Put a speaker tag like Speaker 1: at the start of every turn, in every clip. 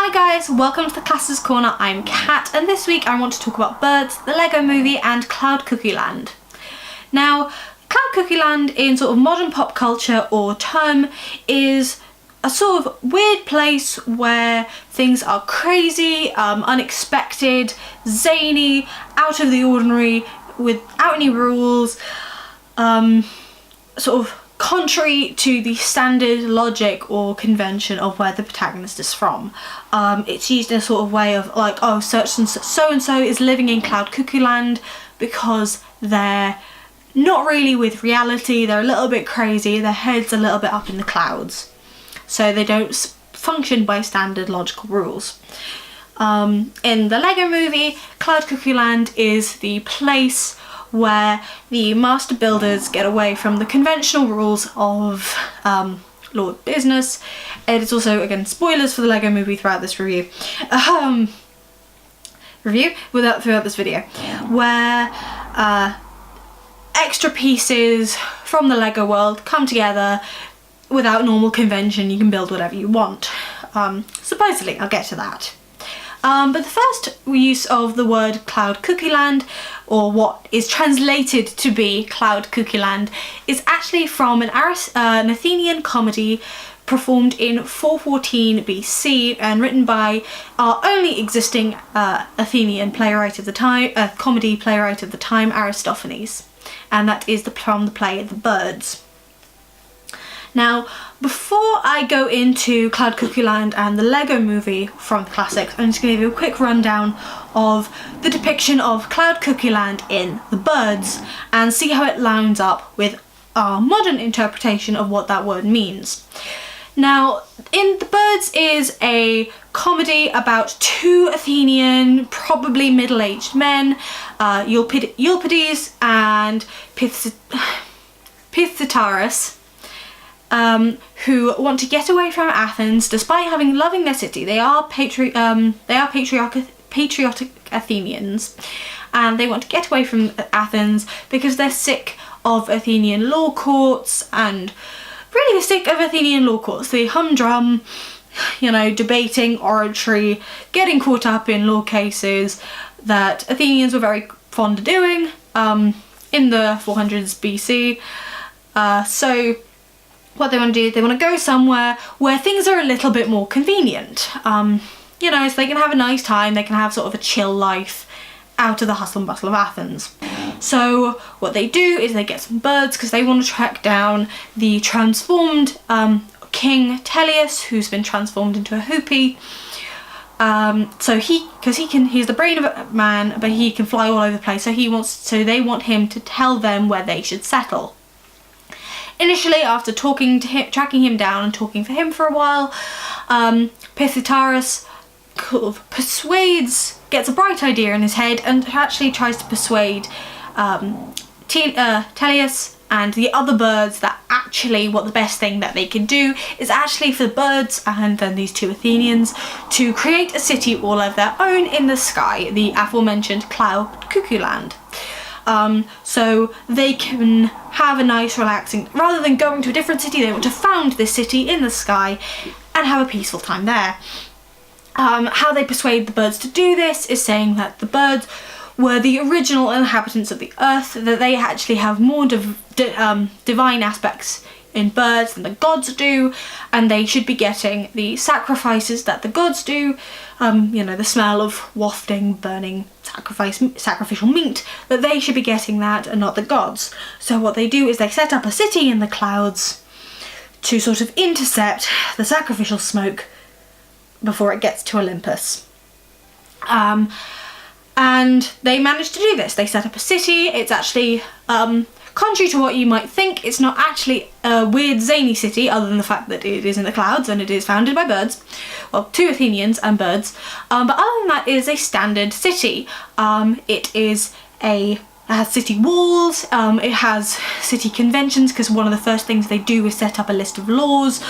Speaker 1: Hi guys, welcome to the Classes Corner. I'm Kat, and this week I want to talk about Birds, the Lego Movie and Cloudcuckooland. Now, Cloudcuckooland in sort of modern pop culture or term is a sort of weird place where things are crazy, unexpected, zany, out of the ordinary, without any rules, sort of contrary to the standard logic or convention of where the protagonist is from. It's used in a sort of way of like, oh, so-and-so is living in Cloudcuckooland because they're not really with reality, they're a little bit crazy, their head's a little bit up in the clouds. So they don't function by standard logical rules. In the Lego Movie, Cloudcuckooland is the place where the master builders get away from the conventional rules of Lord Business. It is also, again, spoilers for the Lego Movie throughout this throughout this video, where extra pieces from the Lego world come together without normal convention. You can build whatever you want. Supposedly, I'll get to that. But the first use of the word Cloudcuckooland, or what is translated to be Cloudcuckooland, is actually from an Athenian comedy performed in 414 BC and written by our only existing Athenian playwright of the time, comedy playwright of the time, Aristophanes, and that is from the play The Birds. Now, before I go into Cloudcuckooland and the Lego Movie from the classics, I'm just going to give you a quick rundown of the depiction of Cloudcuckooland in The Birds and see how it lines up with our modern interpretation of what that word means. Now, in The Birds is a comedy about two Athenian, probably middle-aged men, Euripides and Pythagoras, who want to get away from Athens despite loving their city. They are patriotic Athenians, and they want to get away from Athens because they're sick of Athenian law courts, and really they're sick of Athenian law courts. The humdrum, debating, oratory, getting caught up in law cases that Athenians were very fond of doing in the 400s BC. So what they want to do, they want to go somewhere where things are a little bit more convenient. So they can have a nice time, they can have sort of a chill life out of the hustle and bustle of Athens. So what they do is they get some birds because they want to track down the transformed King Teleus, who's been transformed into a hoopie. He's the brain of a man, but he can fly all over the place. So they want him to tell them where they should settle. Initially, after tracking him down and talking for him for a while, Pythagoras gets a bright idea in his head and actually tries to persuade Teleus and the other birds that actually what the best thing that they can do is actually for the birds and then these two Athenians to create a city all of their own in the sky, the aforementioned Cloudcuckooland. So they can have a nice relaxing, rather than going to a different city, they want to found this city in the sky and have a peaceful time there. How they persuade the birds to do this is saying that the birds were the original inhabitants of the earth, that they actually have more divine aspects in birds than the gods do, and they should be getting the sacrifices that the gods do, the smell of wafting, burning sacrificial meat, that they should be getting that and not the gods. So what they do is they set up a city in the clouds to sort of intercept the sacrificial smoke before it gets to Olympus. And they managed to do this. They set up a city. It's actually, contrary to what you might think, it's not actually a weird zany city, other than the fact that it is in the clouds and it is founded by birds. Well, two Athenians and birds. But other than that, it is a standard city. It has city walls, it has city conventions, because one of the first things they do is set up a list of laws,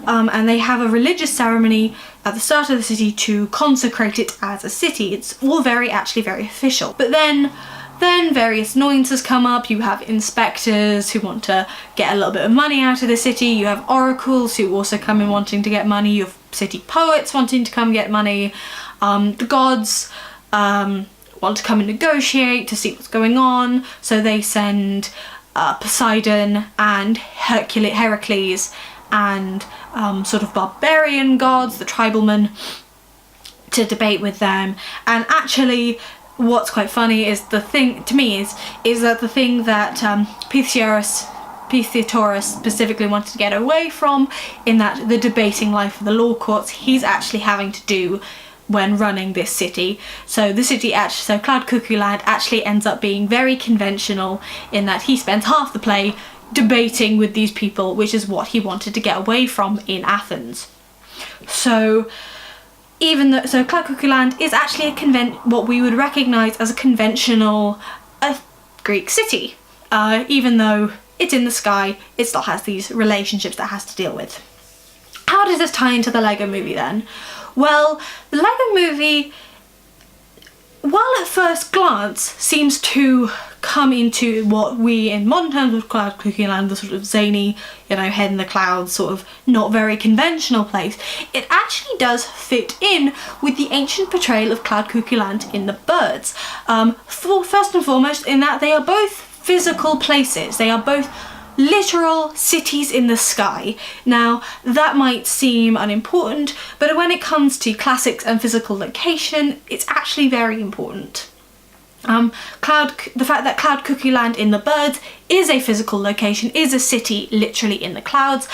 Speaker 1: and they have a religious ceremony at the start of the city to consecrate it as a city. It's all very official. But then Then various annoyances come up. You have inspectors who want to get a little bit of money out of the city. You have oracles who also come in wanting to get money. You have city poets wanting to come get money. The gods want to come and negotiate to see what's going on. So they send Poseidon and Heracles and sort of barbarian gods, the tribalmen, to debate with them. And actually, what's quite funny is the thing to me is that the thing that Pythagoras specifically wanted to get away from, in that the debating life of the law courts, he's actually having to do when running this city. So Cloudcuckooland actually ends up being very conventional in that he spends half the play debating with these people, which is what he wanted to get away from in Athens. So Cloudcuckooland is actually what we would recognise as a conventional Greek city. Even though it's in the sky, it still has these relationships that it has to deal with. How does this tie into the Lego movie then? Well, the Lego movie, while at first glance seems to come into what we in modern terms would call Cloudcuckooland, the sort of zany, head in the clouds, sort of not very conventional place, it actually does fit in with the ancient portrayal of Cloudcuckooland in the Birds. First and foremost, in that they are both physical places. They are both literal cities in the sky. Now, that might seem unimportant, but when it comes to classics and physical location, it's actually very important. The fact that Cloudcuckooland in the Birds is a physical location, is a city literally in the clouds,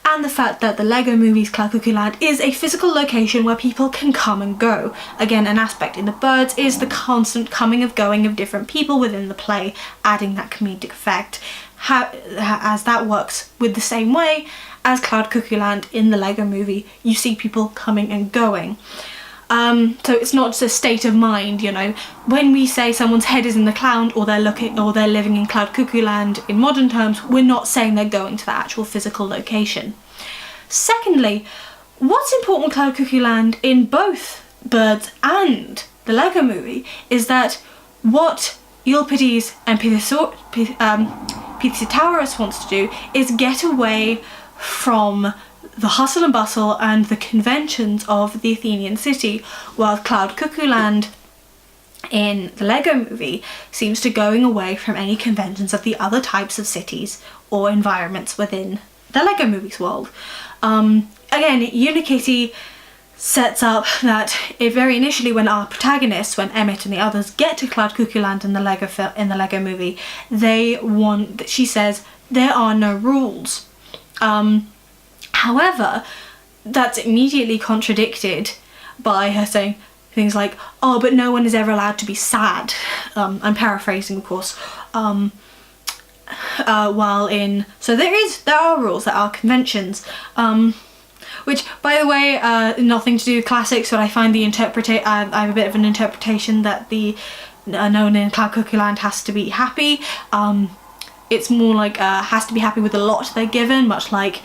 Speaker 1: and the fact that the Lego movie's Cloudcuckooland is a physical location where people can come and go. Again, an aspect in the Birds is the constant coming and going of different people within the play, adding that comedic effect, as that works with the same way as Cloudcuckooland in the Lego movie. You see people coming and going. So it's not just a state of mind, When we say someone's head is in the cloud, or they're living in Cloudcuckooland in modern terms, we're not saying they're going to the actual physical location. Secondly, what's important with Cloudcuckooland in both Birds and the Lego movie is that what Euripides and Pythagoras wants to do is get away from the hustle and bustle and the conventions of the Athenian city, while Cloudcuckooland in the Lego movie seems to going away from any conventions of the other types of cities or environments within the Lego movie's world. Again, Unikitty sets up that very initially, when our protagonists, when Emmett and the others get to Cloudcuckooland in the Lego movie, she says there are no rules. However, that's immediately contradicted by her saying things like, "Oh, but no one is ever allowed to be sad." I'm paraphrasing, of course. So there are rules, there are conventions. Which, by the way, nothing to do with classics, but I find I have a bit of an interpretation that the no one in Cloudcuckooland has to be happy. It's more like has to be happy with the lot they're given, much like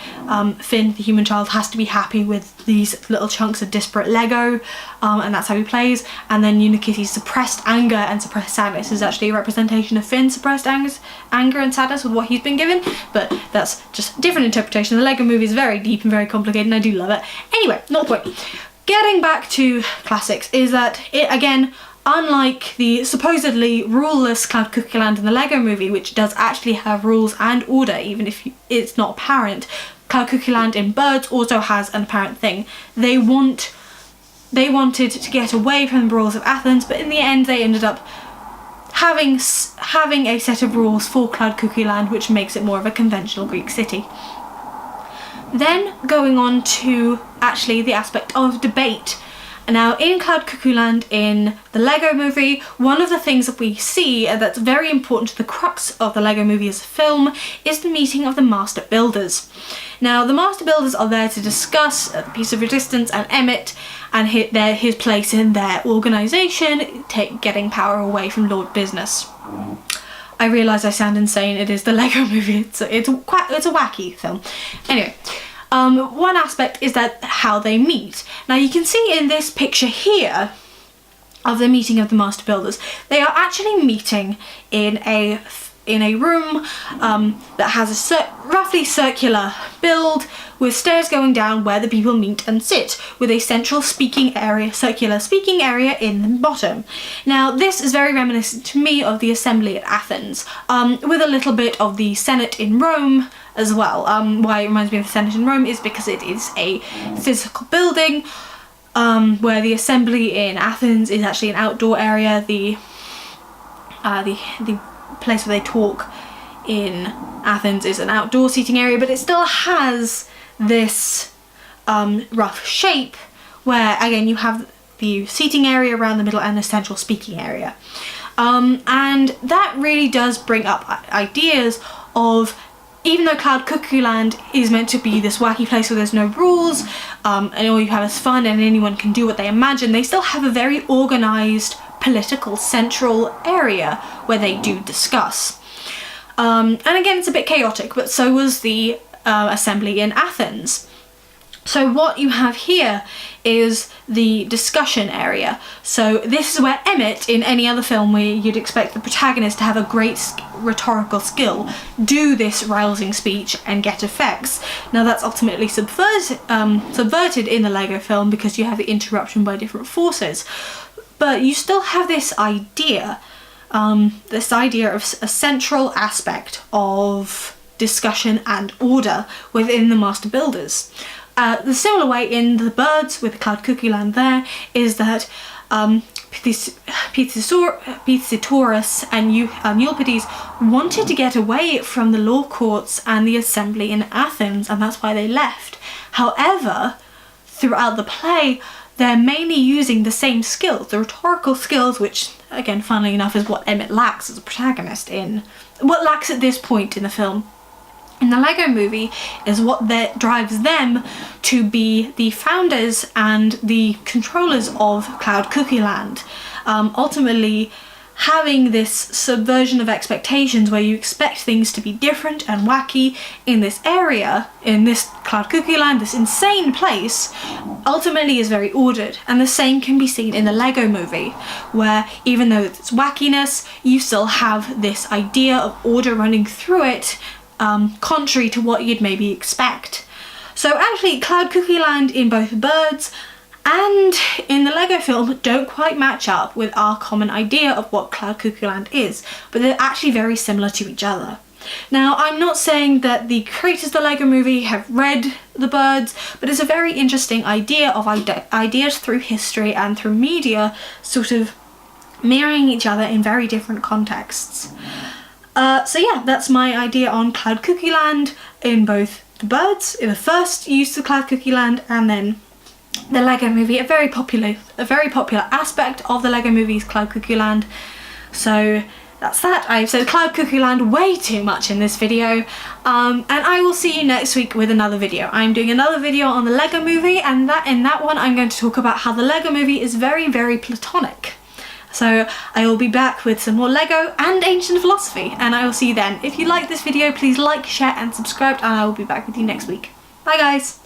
Speaker 1: Finn, the human child, has to be happy with these little chunks of disparate Lego, and that's how he plays. And then Unikitty's suppressed anger and suppressed sadness is actually a representation of Finn's suppressed anger and sadness with what he's been given, but that's just a different interpretation. The Lego movie is very deep and very complicated, and I do love it. Anyway, not the point. Getting back to classics is that it, again, unlike the supposedly ruleless Cloudcuckooland in the Lego movie, which does actually have rules and order, even if it's not apparent, Cloudcuckooland in Birds also has an apparent thing. They wanted to get away from the rules of Athens, but in the end they ended up having a set of rules for Cloudcuckooland, which makes it more of a conventional Greek city. Then going on to actually the aspect of debate. Now, in Cloudcuckooland in the Lego movie, one of the things that we see that's very important to the crux of the Lego movie as a film is the meeting of the Master Builders. Now, the Master Builders are there to discuss the Piece of Resistance and Emmett and his place in their organisation, getting power away from Lord Business. I realise I sound insane. It is the Lego movie. It's a wacky film. Anyway. One aspect is that how they meet. Now you can see in this picture here of the meeting of the master builders. They are actually meeting in a room that has a roughly circular build with stairs going down where the people meet and sit, with a central circular speaking area in the bottom. Now this is very reminiscent to me of the assembly at Athens, with a little bit of the Senate in Rome as well. Why it reminds me of the Senate in Rome is because it is a physical building, where the assembly in Athens is actually an outdoor area. The place where they talk in Athens is an outdoor seating area, but it still has this rough shape where again you have the seating area around the middle and a central speaking area, and that really does bring up ideas of, even though Cloudcuckooland is meant to be this wacky place where there's no rules, and all you have is fun and anyone can do what they imagine, they still have a very organised political central area where they do discuss. And again, it's a bit chaotic, but so was the assembly in Athens. So what you have here is the discussion area. So this is where Emmett, in any other film where you'd expect the protagonist to have a great rhetorical skill, do this rousing speech and get effects. Now that's ultimately subverted in the Lego film because you have the interruption by different forces. But you still have this idea of a central aspect of discussion and order within the master builders. The similar way in the birds with Cloudcuckooland there is that Pithesaurus and Euripides wanted to get away from the law courts and the assembly in Athens, and that's why they left. However, throughout the play, they're mainly using the same skills, the rhetorical skills, which, again, funnily enough, is what Emmett lacks as a protagonist what lacks at this point in the film. In the Lego movie is what drives them to be the founders and the controllers of Cloudcuckooland. Ultimately, having this subversion of expectations where you expect things to be different and wacky in this area, in this Cloudcuckooland, this insane place, ultimately is very ordered. And the same can be seen in the Lego movie, where even though it's wackiness, you still have this idea of order running through it, contrary to what you'd maybe expect. So actually, Cloudcuckooland in both Birds and in the Lego film don't quite match up with our common idea of what Cloudcuckooland is, but they're actually very similar to each other. Now, I'm not saying that the creators of the Lego movie have read the Birds, but it's a very interesting idea of ideas through history and through media sort of mirroring each other in very different contexts. So yeah, that's my idea on Cloudcuckooland in both the Birds, in the first use of Cloudcuckooland, and then the Lego movie, a very popular aspect of the Lego movie is Cloudcuckooland. So that's that. I've said Cloudcuckooland way too much in this video, and I will see you next week with another video. I'm doing another video on the Lego movie, and in that one I'm going to talk about how the Lego movie is very, very platonic. So I will be back with some more Lego and ancient philosophy, and I will see you then. If you like this video, please like, share and subscribe, and I will be back with you next week. Bye guys!